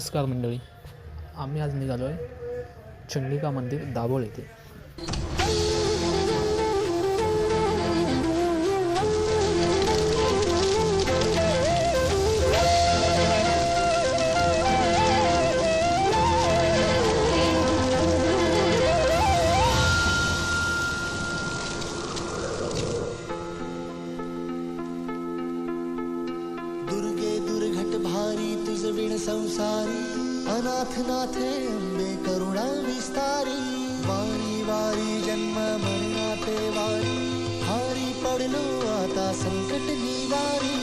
नमस्कार मंडळी, आम्ही आज निघालो आहे चंडिका मंदिर दाभोळ येथे. दुर्गे दुर्घट भारी तुझ विण संसारी, अनाथ नाथे अंबे करुणा विस्तारी. वारी वारी जन्म मरणाते वारी, हारी पडलो आता संकट निवारी.